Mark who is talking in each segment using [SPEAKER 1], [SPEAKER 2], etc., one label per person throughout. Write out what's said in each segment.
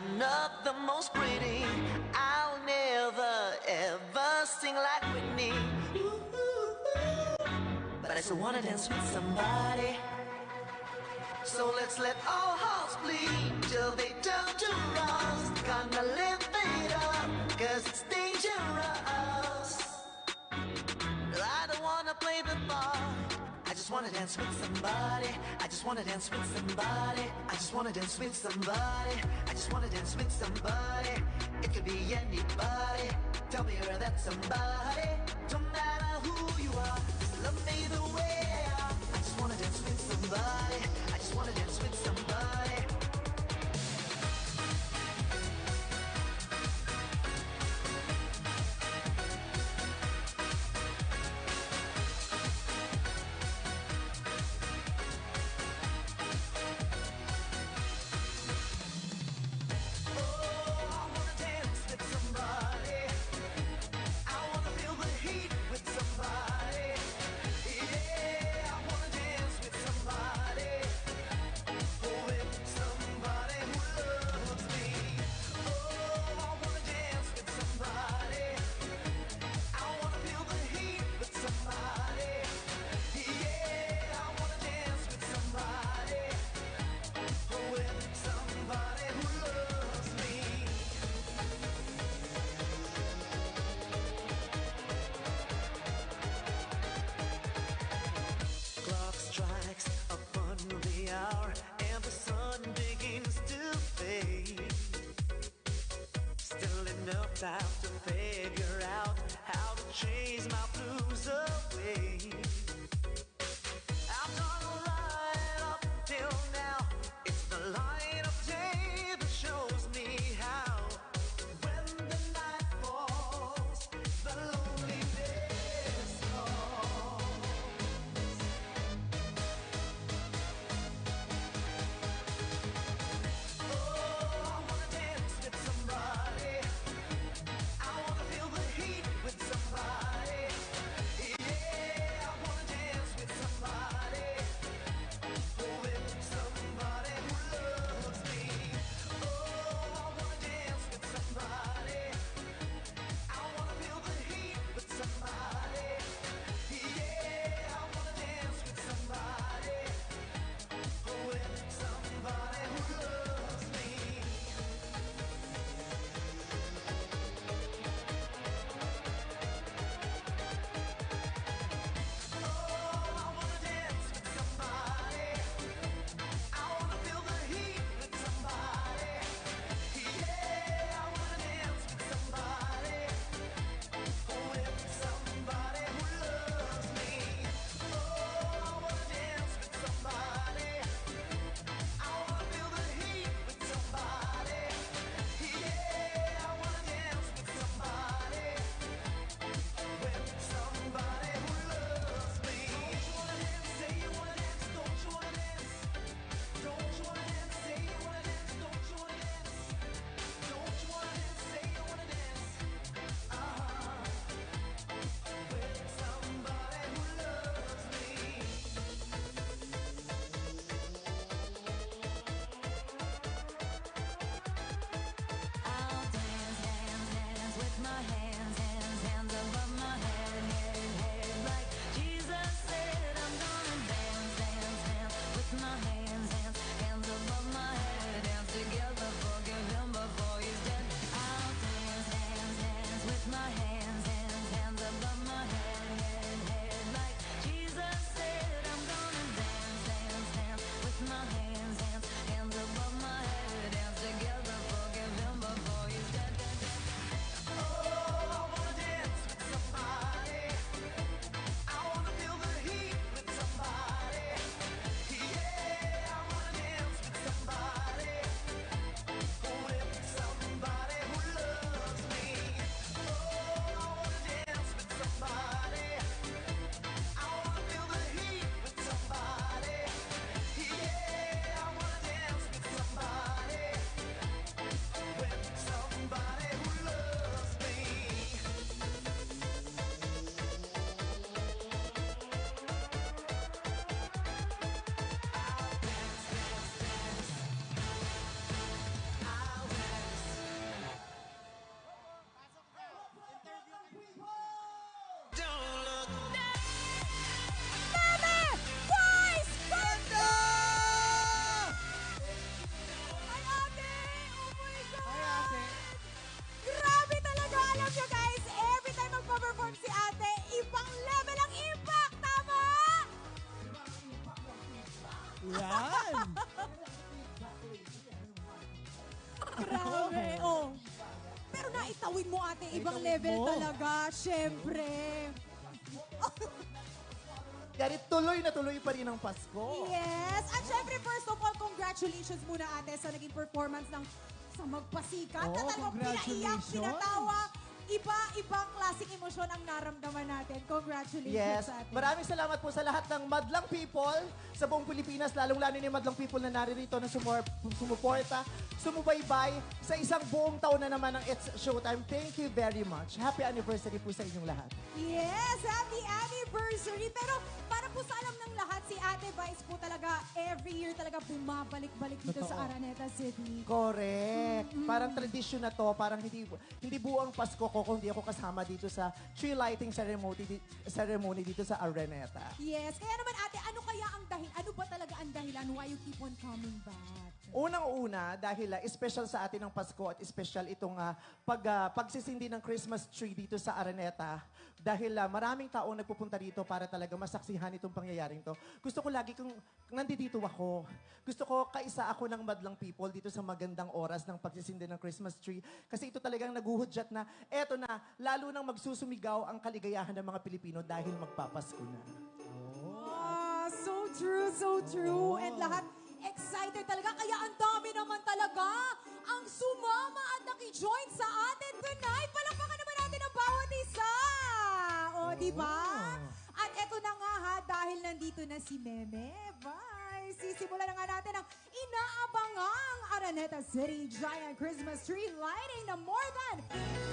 [SPEAKER 1] I'm not the most pretty. I'll never ever sing like Whitney. But I still wanna dance with somebody. So let's let all hearts bleed till they turn to rust. Gonna live it up, cause it's dangerous. I don't wanna play the part. I just wanna dance with somebody. I just wanna dance with somebody. I just wanna dance with somebody. I just wanna dance with somebody. It could be anybody. Tell me you're that somebody. Don't matter who you are, just love me the way I am. I just wanna dance with somebody. I just wanna dance with somebody. Oh, I wanna dance with somebody. I wanna feel the heat.
[SPEAKER 2] mo, ate, ibang level talaga. Siyempre.
[SPEAKER 3] Kaya tuloy na tuloy pa rin ang Pasko.
[SPEAKER 2] Yes. At syempre, first of all, congratulations muna, ate, sa naging performance ng sa Magpasikat.
[SPEAKER 4] Oh,
[SPEAKER 2] Na talagang pinaiyak,
[SPEAKER 4] congratulations.
[SPEAKER 2] pinatawa. Iba-ibang klaseng emosyon ang naramdaman natin. Congratulations,
[SPEAKER 3] Yes.
[SPEAKER 2] ate.
[SPEAKER 3] Maraming salamat po sa lahat ng Madlang People sa buong Pilipinas, lalong-lalo ni Madlang People na naririto na sumuporta, sumubaybay sa isang buong taon na naman ng It's Showtime. Thank you very much. Happy anniversary po sa inyong lahat.
[SPEAKER 2] Yes, happy anniversary. Pero para po sa alam ng lahat, si Ate Vice po talaga, every year talaga bumabalik-balik dito sa Araneta City.
[SPEAKER 3] Correct. Parang tradisyon na to, parang hindi buong Pasko ko kung hindi ako kasama dito sa tree lighting ceremony dito sa Araneta.
[SPEAKER 2] Yes. Kaya naman, ate, ano kaya ang dahil? Ano ba talaga ang dahilan why you keep on coming back?
[SPEAKER 3] Unang-una, dahil special sa atin ang Pasko at special itong pagsisindi ng Christmas tree dito sa Araneta. Dahil maraming taong nagpupunta dito para talaga masaksihan itong pangyayaring to. Gusto ko lagi kung nandito ako. Gusto ko kaisa ako ng Madlang People dito sa magandang oras ng pagsisindi ng Christmas tree. Kasi ito talagang naguhudyat na, eto na, lalo nang magsusumigaw ang kaligayahan ng mga Pilipino dahil magpapasko na.
[SPEAKER 2] So true, so true. And lahat excited talaga. Kaya ang dami naman talaga ang sumama at nakijoin sa atin tonight. Palakpakan naman natin ang bawat isa. O, di ba? At eto na nga ha, dahil nandito na si Meme. Bye! Sisimulan na nga natin ang inaabangang Araneta City Giant Christmas Tree Lighting na more than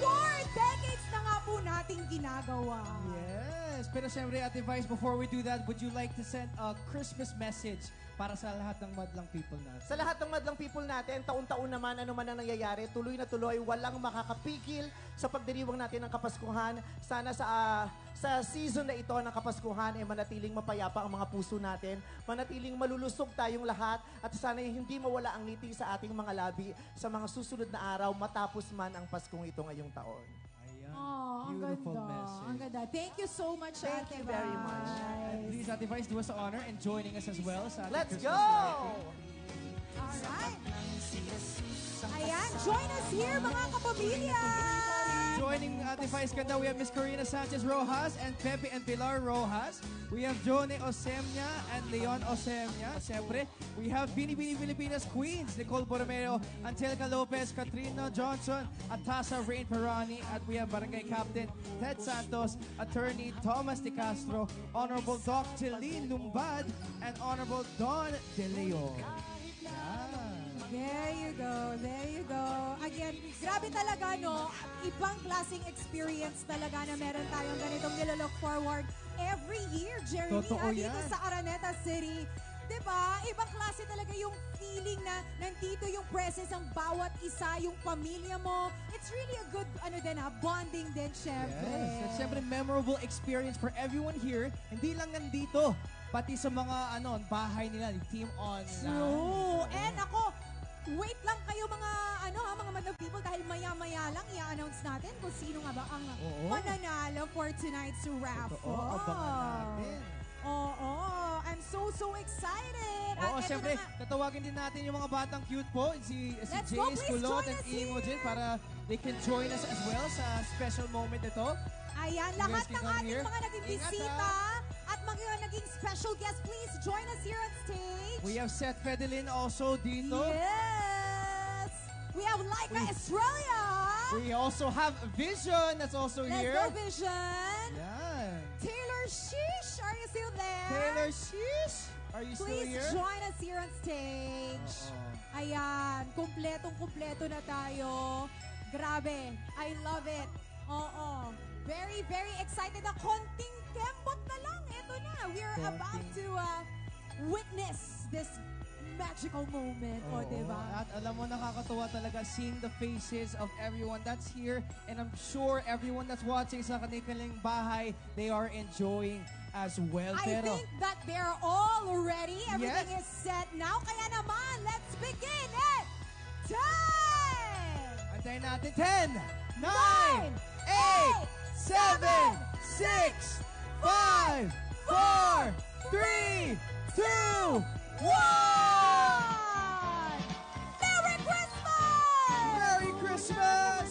[SPEAKER 2] 4 decades na nga po nating ginagawa.
[SPEAKER 4] Yes. Pero siyempre, Ate Vice, before we do that, would you like to send a Christmas message para sa lahat ng Madlang People natin?
[SPEAKER 3] Sa lahat ng Madlang People natin, taon-taon naman, ano man ang nangyayari, tuloy na tuloy, walang makakapigil sa pagdiriwang natin ng Kapaskuhan. Sana sa season na ito ng Kapaskuhan, manatiling mapayapa ang mga puso natin, manatiling malulusog tayong lahat, at sana hindi mawala ang ngiti sa ating mga labi sa mga susunod na araw matapos man ang Paskong ito ngayong taon.
[SPEAKER 4] Ayan.
[SPEAKER 2] Oh, ang
[SPEAKER 4] Beautiful
[SPEAKER 2] ganda.
[SPEAKER 4] message.
[SPEAKER 2] Ang ganda. Thank you so much,
[SPEAKER 3] Thank
[SPEAKER 2] Ate
[SPEAKER 3] you very
[SPEAKER 2] Vice.
[SPEAKER 3] much.
[SPEAKER 4] And please, Ate Vice, do us the honor in joining us as well sa ating
[SPEAKER 3] Let's
[SPEAKER 4] Christmas
[SPEAKER 3] go!
[SPEAKER 4] lighting.
[SPEAKER 2] Alright. Ayan, join us here, mga kapamilya!
[SPEAKER 4] Joining Ate Vice Ganda, we have Miss Corina Sanchez Rojas and Pepe and Pilar Rojas. We have Jone Osemnia and Leon Osemnia. Siyempre, we have Binibini Filipinas Queens, Nicole Borromeo, Angelica Lopez, Katrina Johnson, at Tasa Rain Perani. At we have Barangay Captain Ted Santos, Attorney Thomas De Castro, Honorable Doc Jeline Lumbad, and Honorable Don De Leon.
[SPEAKER 2] There you go, there you go. Again, grabe talaga, no? Ibang klaseng experience talaga na meron tayong ganitong nilolook forward every year, Jeremy,
[SPEAKER 4] Totoo
[SPEAKER 2] dito
[SPEAKER 4] yan.
[SPEAKER 2] sa Araneta City. Diba? Ibang klase talaga yung feeling na nandito yung presence ng bawat isa, yung pamilya mo. It's really a good, bonding din, syempre.
[SPEAKER 4] Yes, at syempre memorable experience for everyone here. Hindi lang nandito, pati sa mga bahay nila, yung Team On.
[SPEAKER 2] True. And ako, wait lang kayo mga mga Madlang People dahil maya-maya lang i-announce natin kung sino nga ba ang mananalo for tonight's raffle.
[SPEAKER 4] Oo, abangan natin.
[SPEAKER 2] Oo, I'm so excited.
[SPEAKER 4] Oo,
[SPEAKER 2] At eto
[SPEAKER 4] syempre,
[SPEAKER 2] na nga.
[SPEAKER 4] tatawagin din natin yung mga batang cute po, si
[SPEAKER 2] Let's go,
[SPEAKER 4] Jace
[SPEAKER 2] please
[SPEAKER 4] Kulot
[SPEAKER 2] join
[SPEAKER 4] and
[SPEAKER 2] us here.
[SPEAKER 4] Imogen para they can join us as well sa special moment ito.
[SPEAKER 2] Ayan,
[SPEAKER 4] You
[SPEAKER 2] lahat
[SPEAKER 4] guys can
[SPEAKER 2] ng
[SPEAKER 4] come
[SPEAKER 2] ating
[SPEAKER 4] here.
[SPEAKER 2] mga naging
[SPEAKER 4] Ingat,
[SPEAKER 2] bisita at mga naging special guests, please join us here on stage.
[SPEAKER 4] We have Seth Fedelin also dito.
[SPEAKER 2] Yes! We have Laika Estrella.
[SPEAKER 4] We also have Vision that's also
[SPEAKER 2] Let's
[SPEAKER 4] here.
[SPEAKER 2] go, Vision.
[SPEAKER 4] Yan.
[SPEAKER 2] Taylor Sheesh, are you still there?
[SPEAKER 4] Taylor Sheesh, are you still
[SPEAKER 2] Please
[SPEAKER 4] here?
[SPEAKER 2] join us here on stage.
[SPEAKER 4] Oo.
[SPEAKER 2] Ayan, kumpletong-kumpleto na tayo. Grabe, I love it. Oo, very excited na. Konting kembot na lang. Ito na, we're about to witness this magical moment. O,
[SPEAKER 4] Oo.
[SPEAKER 2] diba?
[SPEAKER 4] At alam mo, nakakatuwa talaga seeing the faces of everyone that's here. And I'm sure everyone that's watching sa kanilang bahay, they are enjoying as well.
[SPEAKER 2] I
[SPEAKER 4] Pero,
[SPEAKER 2] think that they're all ready. Everything
[SPEAKER 4] Yes.
[SPEAKER 2] is set now. Kaya naman, let's begin it. Time!
[SPEAKER 4] antayin natin. 10, 9,
[SPEAKER 2] 9,
[SPEAKER 4] 8, 7, 6, 5, 4, 3, 2, 1!
[SPEAKER 2] Merry Christmas!
[SPEAKER 4] Merry Christmas!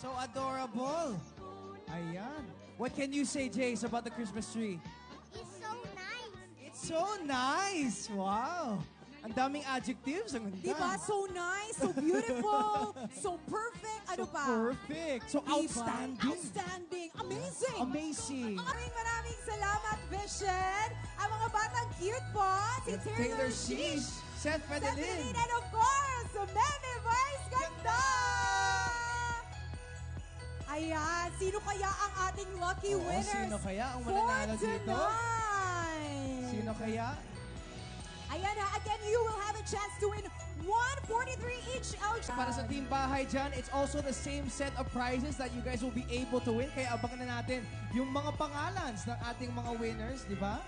[SPEAKER 4] So adorable. Ayan. What can you say, Jace, about the Christmas tree?
[SPEAKER 5] It's so nice.
[SPEAKER 4] It's so nice. Wow. Ang daming adjectives. Ang ganda.
[SPEAKER 2] Diba? So nice, so beautiful, so perfect. Ano
[SPEAKER 4] So
[SPEAKER 2] pa?
[SPEAKER 4] perfect. So
[SPEAKER 2] Diba?
[SPEAKER 4] outstanding.
[SPEAKER 2] Outstanding. Amazing.
[SPEAKER 4] Amazing.
[SPEAKER 2] Maraming salamat, Vision. Ang mga batang cute po. Si
[SPEAKER 4] It's
[SPEAKER 2] Taylor
[SPEAKER 4] Taylor Sheesh, Seth
[SPEAKER 2] Fedelin,
[SPEAKER 4] Fedelin.
[SPEAKER 2] and of course, Meme Vice Ganda! Ayan, sino kaya ang ating lucky
[SPEAKER 4] Oo,
[SPEAKER 2] winners
[SPEAKER 4] sino kaya ang
[SPEAKER 2] for
[SPEAKER 4] mananalo dito?
[SPEAKER 2] tonight?
[SPEAKER 4] Sino kaya?
[SPEAKER 2] Ayan na, again, you will have a chance to win 143 each LG.
[SPEAKER 4] Para sa Team Bahay dyan, it's also the same set of prizes that you guys will be able to win. Kaya abangan na natin yung mga pangalans ng ating mga winners, di ba?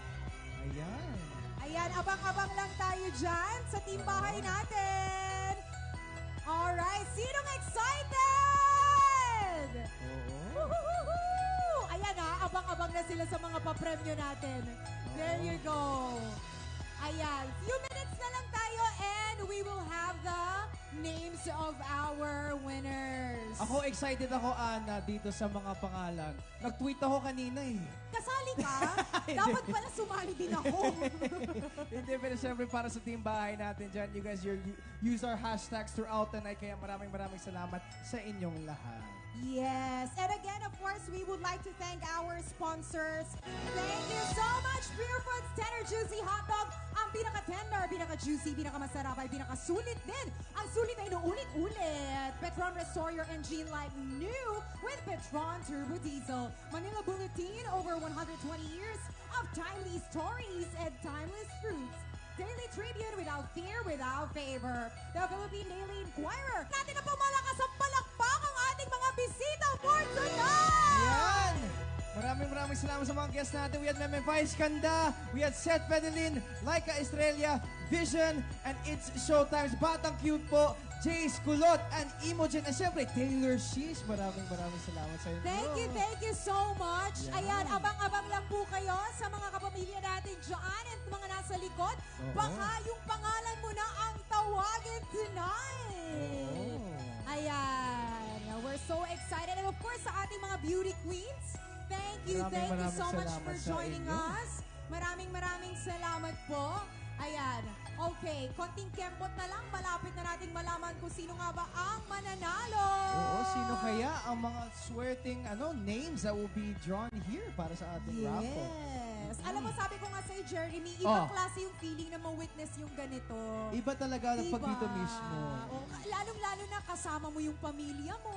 [SPEAKER 4] Ayan.
[SPEAKER 2] Ayan, abang-abang lang tayo dyan sa team bahay natin. Alright, sinong excited?
[SPEAKER 4] Oo.
[SPEAKER 2] Woohoo! Ayan ha, abang-abang na sila sa mga papremyo natin. There you go. Ayan, few minutes na lang tayo and we will have the names of our winners.
[SPEAKER 4] Ako excited ako, Ana, dito sa mga pangalan. Nag-tweet ako kanina eh.
[SPEAKER 2] Kasali ka? Dapat pala sumali din ako.
[SPEAKER 4] Hindi, pero syempre para sa Team Bahay natin dyan, you guys use our hashtags throughout the night. Kaya maraming salamat sa inyong lahat.
[SPEAKER 2] Yes. And again, of course, we would like to thank our sponsors. Thank you so much, Pure Foods Tender Juicy Hot Dog. Ang pinaka-tender, pinaka-juicy, pinaka-masarap ay pinaka-sulit din. Ang sulit ay inuulit-ulit. Petron Restore your engine like new with Petron Turbo Diesel. Manila Bulletin, over 120 years of timely stories and timeless fruits. Daily Tribune without fear, without favor. The Philippine Daily Inquirer. Natin na po malakas ang palakpak ang ating mga bisita for tonight!
[SPEAKER 4] Yan! Maraming salamat sa mga guests natin. We had Meme Vice Ganda, we had Seth Fedelin, Laika Estrella, Vision, and It's Showtime's Batang Cute po, Jace Kulot, and Imogen, and syempre Taylor Sheesh. Maraming salamat sa inyo.
[SPEAKER 2] Thank you so much.
[SPEAKER 4] Yan.
[SPEAKER 2] Ayan, abang-abang lang po kayo sa mga kapamilya natin dyan at mga nasa likod.
[SPEAKER 4] Oo.
[SPEAKER 2] Baka yung pangalan mo na ang tawagin tonight. Ayan, we're so excited. And of course, sa ating mga beauty queens, thank you
[SPEAKER 4] Maraming
[SPEAKER 2] so much
[SPEAKER 4] salamat
[SPEAKER 2] for
[SPEAKER 4] sa
[SPEAKER 2] joining
[SPEAKER 4] inyo.
[SPEAKER 2] us. Maraming salamat po. Ayan. Okay, konting kempot na lang. Malapit na nating malaman kung sino nga ba ang mananalo.
[SPEAKER 4] Oo, sino kaya ang mga swerteng names that will be drawn here para sa ating raffle?
[SPEAKER 2] Yes. Alam mo, sabi ko nga sa'yo, Jeremy, ibang
[SPEAKER 4] Oh.
[SPEAKER 2] klase yung feeling na ma-witness yung ganito.
[SPEAKER 4] Iba talaga
[SPEAKER 2] Diba?
[SPEAKER 4] pag dito mismo.
[SPEAKER 2] O, lalong-lalo na kasama mo yung pamilya mo.